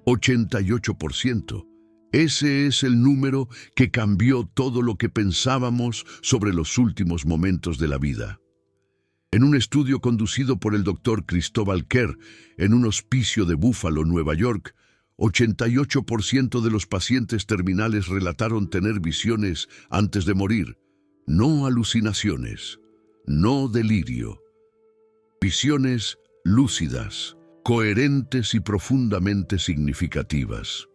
88%. Ese es el número que cambió todo lo que pensábamos sobre los últimos momentos de la vida. En un estudio conducido por el doctor Cristóbal Kerr en un hospicio de Buffalo, Nueva York, 88% de los pacientes terminales relataron tener visiones antes de morir, no alucinaciones, no delirio. Visiones lúcidas, coherentes y profundamente significativas.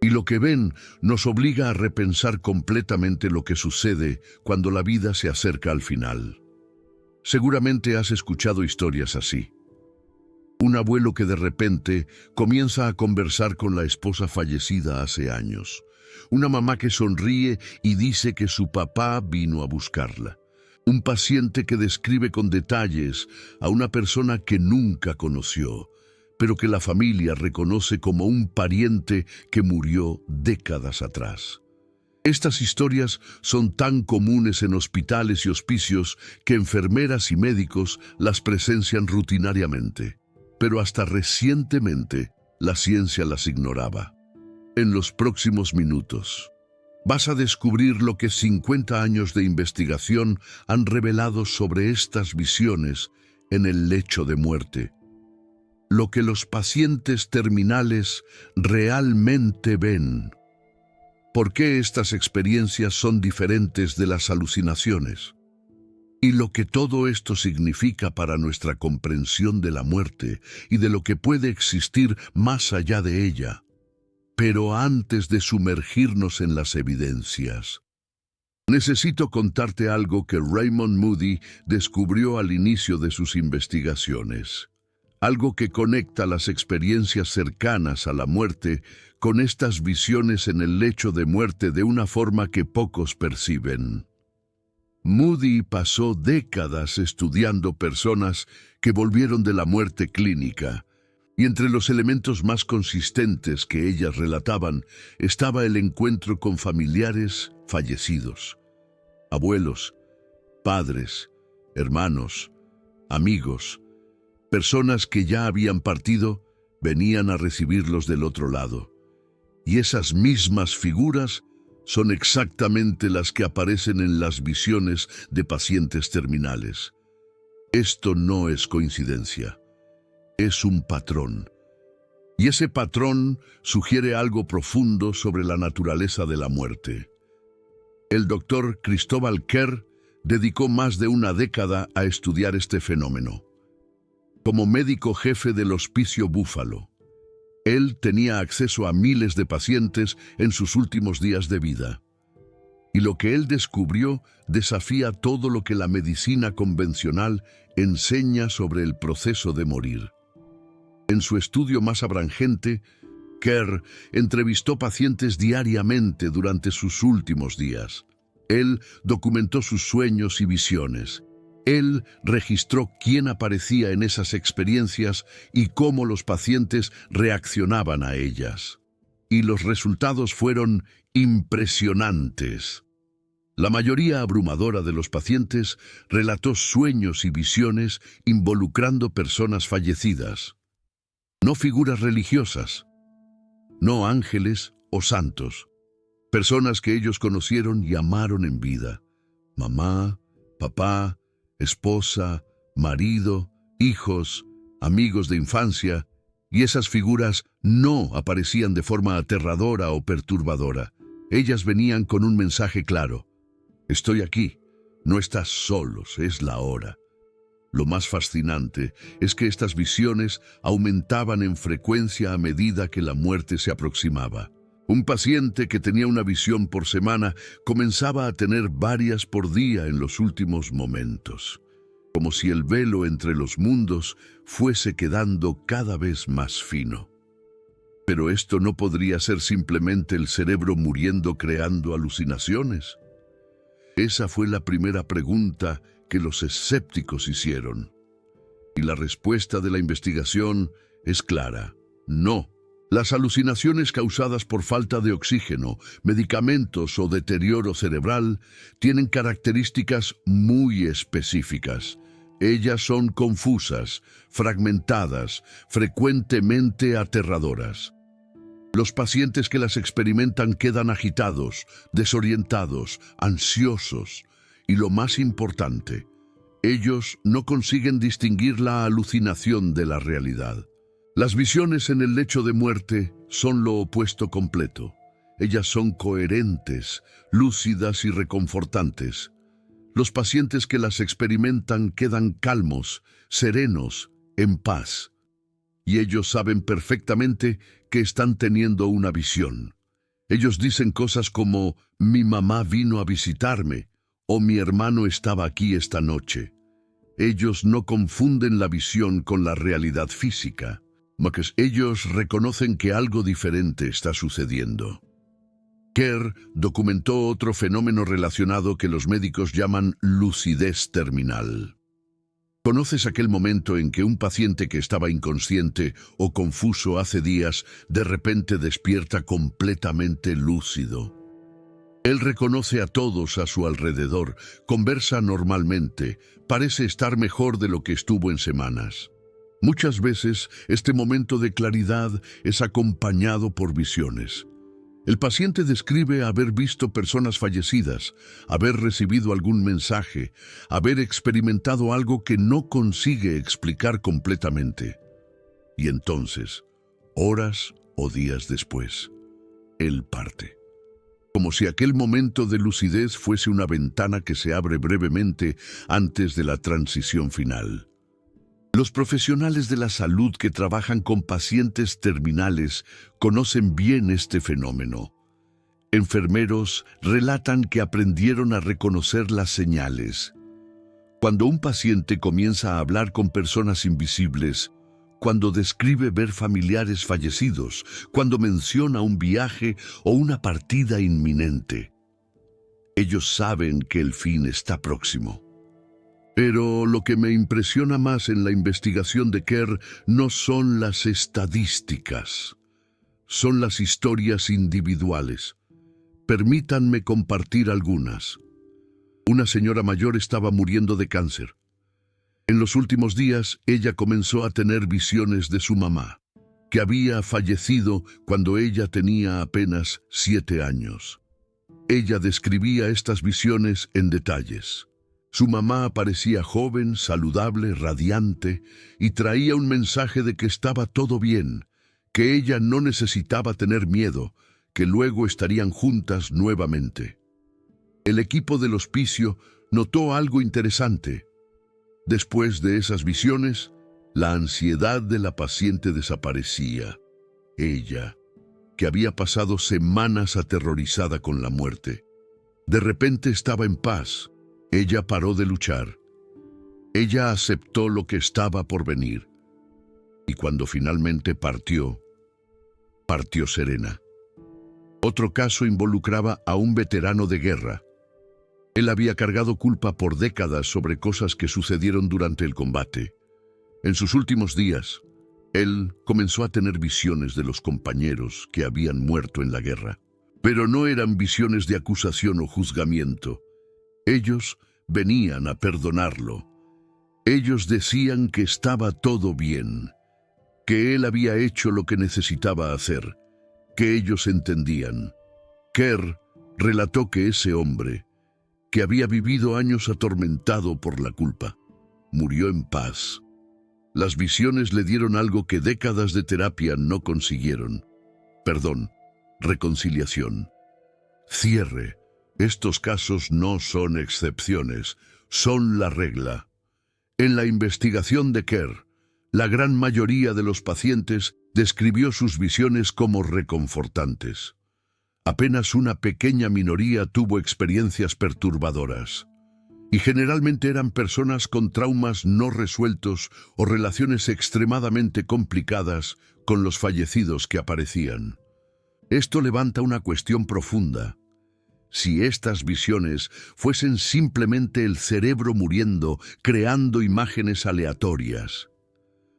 Y lo que ven nos obliga a repensar completamente lo que sucede cuando la vida se acerca al final. Seguramente has escuchado historias así. Un abuelo que de repente comienza a conversar con la esposa fallecida hace años. Una mamá que sonríe y dice que su papá vino a buscarla. Un paciente que describe con detalles a una persona que nunca conoció, pero que la familia reconoce como un pariente que murió décadas atrás. Estas historias son tan comunes en hospitales y hospicios que enfermeras y médicos las presencian rutinariamente. Pero hasta recientemente, la ciencia las ignoraba. En los próximos minutos, vas a descubrir lo que 50 años de investigación han revelado sobre estas visiones en el lecho de muerte. Lo que los pacientes terminales realmente ven. ¿Por qué estas experiencias son diferentes de las alucinaciones? Y lo que todo esto significa para nuestra comprensión de la muerte y de lo que puede existir más allá de ella. Pero antes de sumergirnos en las evidencias, necesito contarte algo que Raymond Moody descubrió al inicio de sus investigaciones. Algo que conecta las experiencias cercanas a la muerte con estas visiones en el lecho de muerte de una forma que pocos perciben. Moody pasó décadas estudiando personas que volvieron de la muerte clínica, y entre los elementos más consistentes que ellas relataban estaba el encuentro con familiares fallecidos, abuelos, padres, hermanos, amigos. Personas que ya habían partido venían a recibirlos del otro lado. Y esas mismas figuras son exactamente las que aparecen en las visiones de pacientes terminales. Esto no es coincidencia, es un patrón. Y ese patrón sugiere algo profundo sobre la naturaleza de la muerte. El doctor Cristóbal Kerr dedicó más de una década a estudiar este fenómeno. Como médico jefe del Hospicio Buffalo, él tenía acceso a miles de pacientes en sus últimos días de vida. Y lo que él descubrió desafía todo lo que la medicina convencional enseña sobre el proceso de morir. En su estudio más abrangente, Kerr entrevistó pacientes diariamente durante sus últimos días. Él documentó sus sueños y visiones. Él registró quién aparecía en esas experiencias y cómo los pacientes reaccionaban a ellas. Y los resultados fueron impresionantes. La mayoría abrumadora de los pacientes relató sueños y visiones involucrando personas fallecidas. No figuras religiosas, no ángeles o santos. Personas que ellos conocieron y amaron en vida. Mamá, papá, esposa, marido, hijos, amigos de infancia, y esas figuras no aparecían de forma aterradora o perturbadora. Ellas venían con un mensaje claro: estoy aquí, no estás solos, es la hora. Lo más fascinante es que estas visiones aumentaban en frecuencia a medida que la muerte se aproximaba. Un paciente que tenía una visión por semana comenzaba a tener varias por día en los últimos momentos, como si el velo entre los mundos fuese quedando cada vez más fino. Pero esto no podría ser simplemente el cerebro muriendo creando alucinaciones. Esa fue la primera pregunta que los escépticos hicieron. Y la respuesta de la investigación es clara: no. Las alucinaciones causadas por falta de oxígeno, medicamentos o deterioro cerebral tienen características muy específicas. Ellas son confusas, fragmentadas, frecuentemente aterradoras. Los pacientes que las experimentan quedan agitados, desorientados, ansiosos y lo más importante, ellos no consiguen distinguir la alucinación de la realidad. Las visiones en el lecho de muerte son lo opuesto completo. Ellas son coherentes, lúcidas y reconfortantes. Los pacientes que las experimentan quedan calmos, serenos, en paz. Y ellos saben perfectamente que están teniendo una visión. Ellos dicen cosas como, mi mamá vino a visitarme, o mi hermano estaba aquí esta noche. Ellos no confunden la visión con la realidad física, mas ellos reconocen que algo diferente está sucediendo. Kerr documentó otro fenómeno relacionado que los médicos llaman lucidez terminal. ¿Conoces aquel momento en que un paciente que estaba inconsciente o confuso hace días de repente despierta completamente lúcido? Él reconoce a todos a su alrededor, conversa normalmente, parece estar mejor de lo que estuvo en semanas. Muchas veces este momento de claridad es acompañado por visiones. El paciente describe haber visto personas fallecidas, haber recibido algún mensaje, haber experimentado algo que no consigue explicar completamente. Y entonces, horas o días después, él parte. Como si aquel momento de lucidez fuese una ventana que se abre brevemente antes de la transición final. Los profesionales de la salud que trabajan con pacientes terminales conocen bien este fenómeno. Enfermeros relatan que aprendieron a reconocer las señales. Cuando un paciente comienza a hablar con personas invisibles, cuando describe ver familiares fallecidos, cuando menciona un viaje o una partida inminente, ellos saben que el fin está próximo. Pero lo que me impresiona más en la investigación de Kerr no son las estadísticas, son las historias individuales. Permítanme compartir algunas. Una señora mayor estaba muriendo de cáncer. En los últimos días, ella comenzó a tener visiones de su mamá, que había fallecido cuando ella tenía apenas 7 años. Ella describía estas visiones en detalles. Su mamá parecía joven, saludable, radiante, y traía un mensaje de que estaba todo bien, que ella no necesitaba tener miedo, que luego estarían juntas nuevamente. El equipo del hospicio notó algo interesante. Después de esas visiones, la ansiedad de la paciente desaparecía. Ella, que había pasado semanas aterrorizada con la muerte, de repente estaba en paz. Ella paró de luchar. Ella aceptó lo que estaba por venir. Y cuando finalmente partió serena. Otro caso involucraba a un veterano de guerra. Él había cargado culpa por décadas sobre cosas que sucedieron durante el combate. En sus últimos días, él comenzó a tener visiones de los compañeros que habían muerto en la guerra. Pero no eran visiones de acusación o juzgamiento. Ellos venían a perdonarlo. Ellos decían que estaba todo bien, que él había hecho lo que necesitaba hacer, que ellos entendían. Kerr relató que ese hombre, que había vivido años atormentado por la culpa, murió en paz. Las visiones le dieron algo que décadas de terapia no consiguieron: perdón, reconciliación, cierre. Estos casos no son excepciones, son la regla. En la investigación de Kerr, la gran mayoría de los pacientes describió sus visiones como reconfortantes. Apenas una pequeña minoría tuvo experiencias perturbadoras, y generalmente eran personas con traumas no resueltos o relaciones extremadamente complicadas con los fallecidos que aparecían. Esto levanta una cuestión profunda. Si estas visiones fuesen simplemente el cerebro muriendo, creando imágenes aleatorias,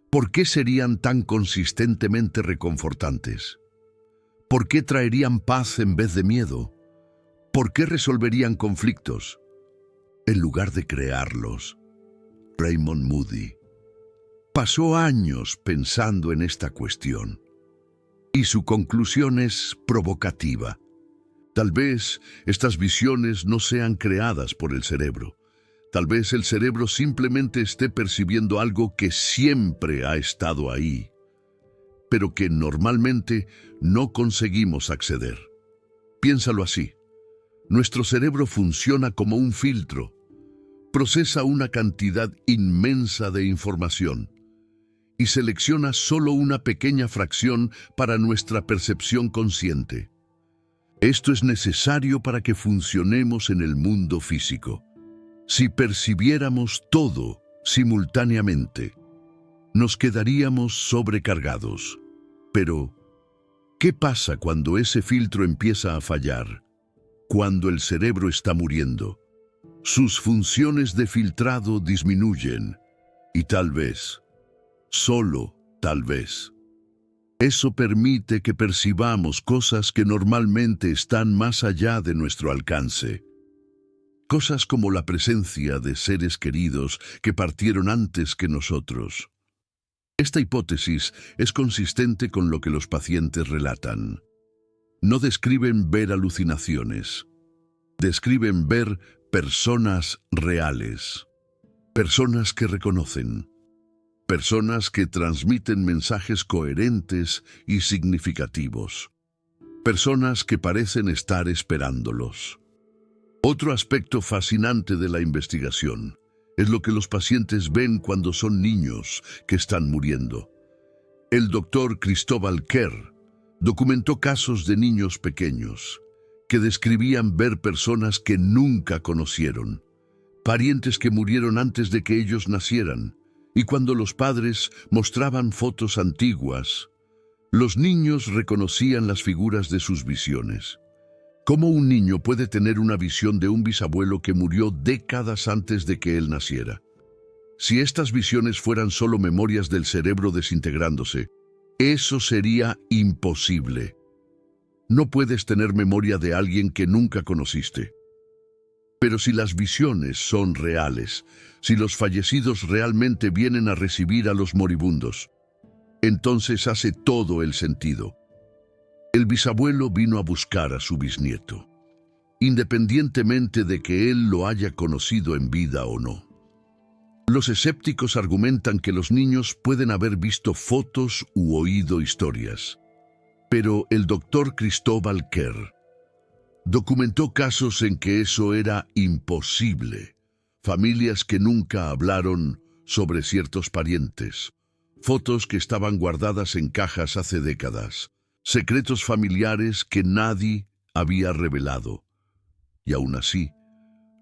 ¿por qué serían tan consistentemente reconfortantes? ¿Por qué traerían paz en vez de miedo? ¿Por qué resolverían conflictos en lugar de crearlos? Raymond Moody pasó años pensando en esta cuestión. Y su conclusión es provocativa. Tal vez estas visiones no sean creadas por el cerebro. Tal vez el cerebro simplemente esté percibiendo algo que siempre ha estado ahí, pero que normalmente no conseguimos acceder. Piénsalo así. Nuestro cerebro funciona como un filtro. Procesa una cantidad inmensa de información y selecciona solo una pequeña fracción para nuestra percepción consciente. Esto es necesario para que funcionemos en el mundo físico. Si percibiéramos todo simultáneamente, nos quedaríamos sobrecargados. Pero, ¿qué pasa cuando ese filtro empieza a fallar? Cuando el cerebro está muriendo, sus funciones de filtrado disminuyen y tal vez, solo tal vez, eso permite que percibamos cosas que normalmente están más allá de nuestro alcance. Cosas como la presencia de seres queridos que partieron antes que nosotros. Esta hipótesis es consistente con lo que los pacientes relatan. No describen ver alucinaciones. Describen ver personas reales. Personas que reconocen. Personas que transmiten mensajes coherentes y significativos. Personas que parecen estar esperándolos. Otro aspecto fascinante de la investigación es lo que los pacientes ven cuando son niños que están muriendo. El doctor Cristóbal Kerr documentó casos de niños pequeños que describían ver personas que nunca conocieron, parientes que murieron antes de que ellos nacieran, y cuando los padres mostraban fotos antiguas, los niños reconocían las figuras de sus visiones. ¿Cómo un niño puede tener una visión de un bisabuelo que murió décadas antes de que él naciera? Si estas visiones fueran solo memorias del cerebro desintegrándose, eso sería imposible. No puedes tener memoria de alguien que nunca conociste. Pero si las visiones son reales, si los fallecidos realmente vienen a recibir a los moribundos, entonces hace todo el sentido. El bisabuelo vino a buscar a su bisnieto, independientemente de que él lo haya conocido en vida o no. Los escépticos argumentan que los niños pueden haber visto fotos u oído historias, pero el doctor Cristóbal Kerr documentó casos en que eso era imposible. Familias que nunca hablaron sobre ciertos parientes, fotos que estaban guardadas en cajas hace décadas, secretos familiares que nadie había revelado. Y aún así,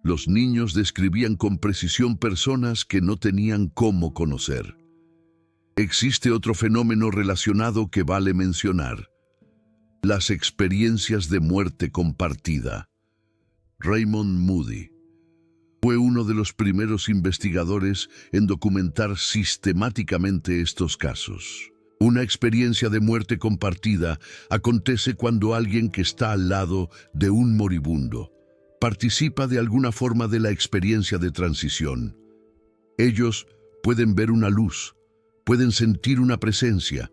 los niños describían con precisión personas que no tenían cómo conocer. Existe otro fenómeno relacionado que vale mencionar: las experiencias de muerte compartida. Raymond Moody fue uno de los primeros investigadores en documentar sistemáticamente estos casos. Una experiencia de muerte compartida acontece cuando alguien que está al lado de un moribundo participa de alguna forma de la experiencia de transición. Ellos pueden ver una luz, pueden sentir una presencia,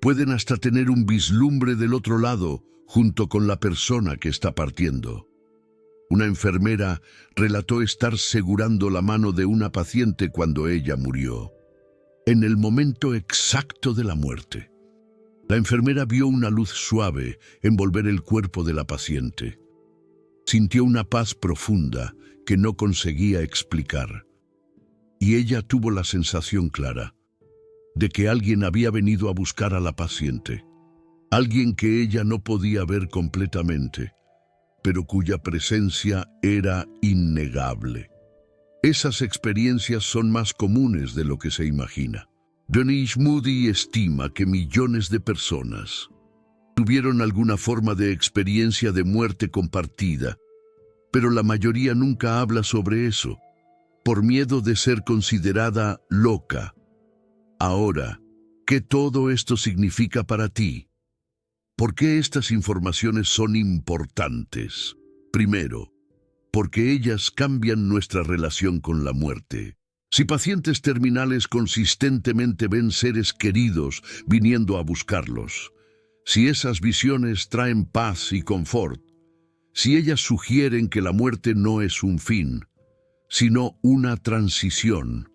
pueden hasta tener un vislumbre del otro lado junto con la persona que está partiendo. Una enfermera relató estar segurando la mano de una paciente cuando ella murió. En el momento exacto de la muerte, la enfermera vio una luz suave envolver el cuerpo de la paciente. Sintió una paz profunda que no conseguía explicar. Y ella tuvo la sensación clara de que alguien había venido a buscar a la paciente. Alguien que ella no podía ver completamente, pero cuya presencia era innegable. Esas experiencias son más comunes de lo que se imagina. Denise Moody estima que millones de personas tuvieron alguna forma de experiencia de muerte compartida, pero la mayoría nunca habla sobre eso, por miedo de ser considerada loca. Ahora, ¿qué todo esto significa para ti? ¿Por qué estas informaciones son importantes? Primero, porque ellas cambian nuestra relación con la muerte. Si pacientes terminales consistentemente ven seres queridos viniendo a buscarlos, Si esas visiones traen paz y confort, si ellas sugieren que la muerte no es un fin, sino una transición,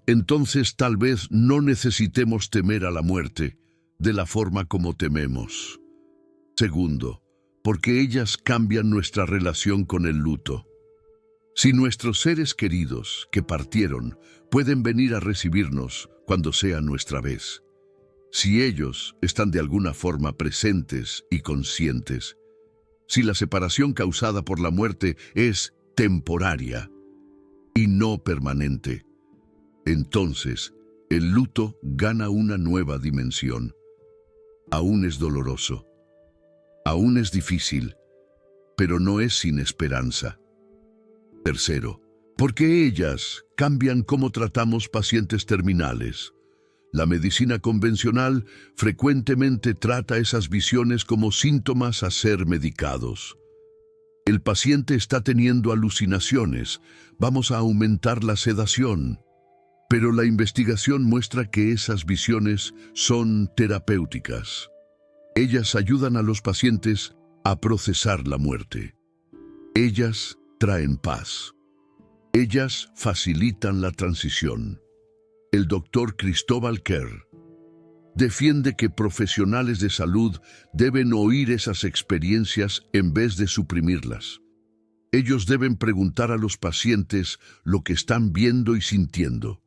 entonces tal vez no necesitemos temer a la muerte de la forma como tememos. Segundo, porque ellas cambian nuestra relación con el luto. Si nuestros seres queridos que partieron pueden venir a recibirnos cuando sea nuestra vez, si ellos están de alguna forma presentes y conscientes, si la separación causada por la muerte es temporaria y no permanente, entonces el luto gana una nueva dimensión. Aún es doloroso, aún es difícil, pero no es sin esperanza. Tercero, porque ellas cambian cómo tratamos pacientes terminales. La medicina convencional frecuentemente trata esas visiones como síntomas a ser medicados. El paciente está teniendo alucinaciones, vamos a aumentar la sedación. Pero la investigación muestra que esas visiones son terapéuticas. Ellas ayudan a los pacientes a procesar la muerte. Ellas traen paz. Ellas facilitan la transición. El doctor Cristóbal Kerr defiende que profesionales de salud deben oír esas experiencias en vez de suprimirlas. Ellos deben preguntar a los pacientes lo que están viendo y sintiendo.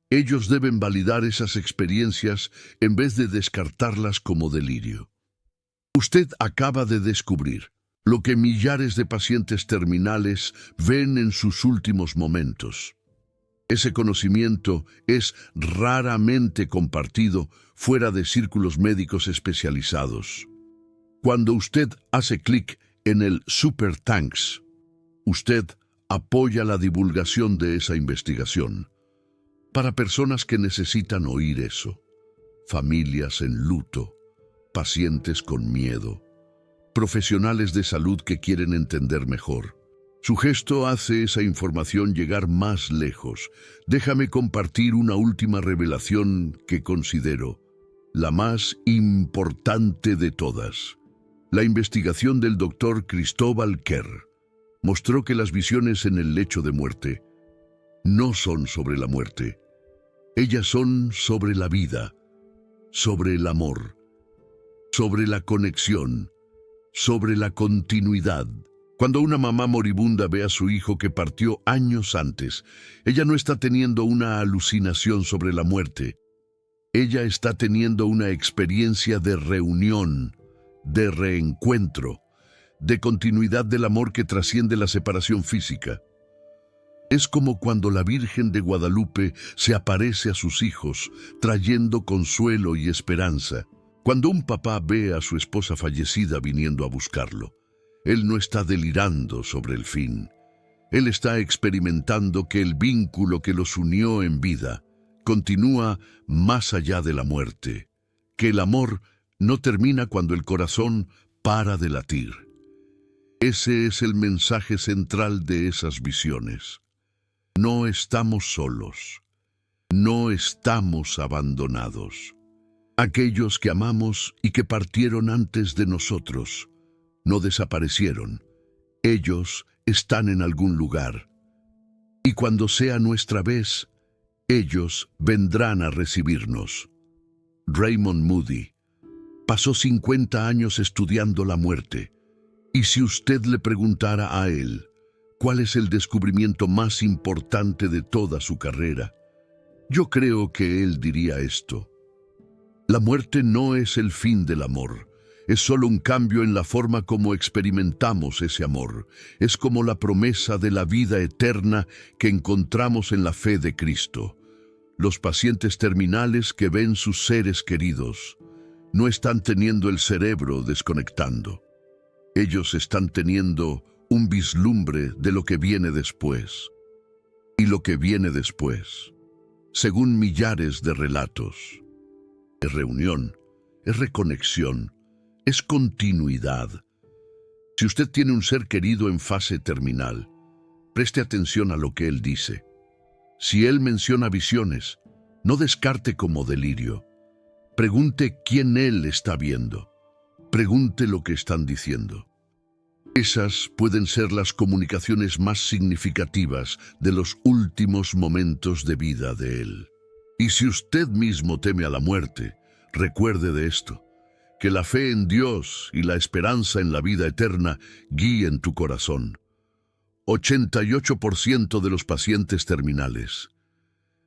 Ellos deben validar esas experiencias en vez de descartarlas como delirio. Usted acaba de descubrir lo que millares de pacientes terminales ven en sus últimos momentos. Ese conocimiento es raramente compartido fuera de círculos médicos especializados. Cuando usted hace clic en el Super Thanks, usted apoya la divulgación de esa investigación. Para personas que necesitan oír eso, familias en luto, pacientes con miedo, profesionales de salud que quieren entender mejor. Su gesto hace esa información llegar más lejos. Déjame compartir una última revelación que considero la más importante de todas. La investigación del doctor Cristóbal Kerr mostró que las visiones en el lecho de muerte no son sobre la muerte. Ellas son sobre la vida, sobre el amor, sobre la conexión, sobre la continuidad. Cuando una mamá moribunda ve a su hijo que partió años antes, ella no está teniendo una alucinación sobre la muerte. Ella está teniendo una experiencia de reunión, de reencuentro, de continuidad del amor que trasciende la separación física. Es como cuando la Virgen de Guadalupe se aparece a sus hijos, trayendo consuelo y esperanza. Cuando un papá ve a su esposa fallecida viniendo a buscarlo, él no está delirando sobre el fin. Él está experimentando que el vínculo que los unió en vida continúa más allá de la muerte, que el amor no termina cuando el corazón para de latir. Ese es el mensaje central de esas visiones. No estamos solos, no estamos abandonados. Aquellos que amamos y que partieron antes de nosotros no desaparecieron. Ellos están en algún lugar. Y cuando sea nuestra vez, ellos vendrán a recibirnos. Raymond Moody pasó 50 años estudiando la muerte. Y si usted le preguntara a él, ¿cuál es el descubrimiento más importante de toda su carrera? Yo creo que él diría esto. La muerte no es el fin del amor. Es solo un cambio en la forma como experimentamos ese amor. Es como la promesa de la vida eterna que encontramos en la fe de Cristo. Los pacientes terminales que ven sus seres queridos no están teniendo el cerebro desconectando. Ellos están teniendo un vislumbre de lo que viene después. Y lo que viene después, según millares de relatos, es reunión, es reconexión, es continuidad. Si usted tiene un ser querido en fase terminal, preste atención a lo que él dice. Si él menciona visiones, no descarte como delirio. Pregunte quién Él está viendo. Pregunte lo que están diciendo. Esas pueden ser las comunicaciones más significativas de los últimos momentos de vida de Él. Y si usted mismo teme a la muerte, recuerde de esto, que la fe en Dios y la esperanza en la vida eterna guíen tu corazón. 88% de los pacientes terminales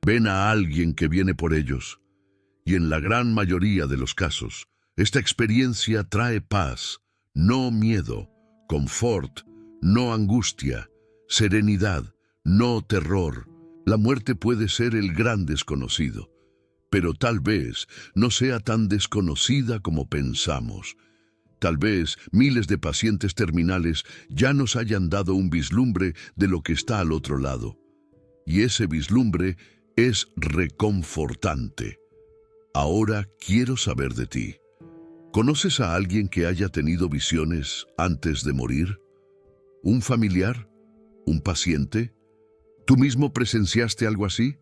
ven a alguien que viene por ellos, y en la gran mayoría de los casos, esta experiencia trae paz, no miedo, confort, no angustia, serenidad, no terror. La muerte puede ser el gran desconocido, pero tal vez no sea tan desconocida como pensamos. Tal vez miles de pacientes terminales ya nos hayan dado un vislumbre de lo que está al otro lado. Y ese vislumbre es reconfortante. Ahora quiero saber de ti. ¿Conoces a alguien que haya tenido visiones antes de morir? ¿Un familiar? ¿Un paciente? ¿Tú mismo presenciaste algo así?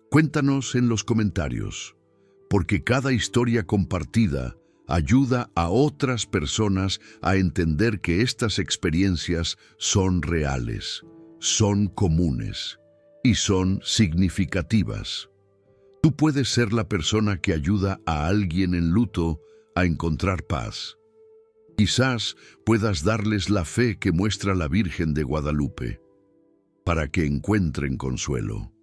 Cuéntanos en los comentarios, porque cada historia compartida ayuda a otras personas a entender que estas experiencias son reales, son comunes y son significativas. Tú puedes ser la persona que ayuda a alguien en luto a encontrar paz. Quizás puedas darles la fe que muestra la Virgen de Guadalupe, para que encuentren consuelo.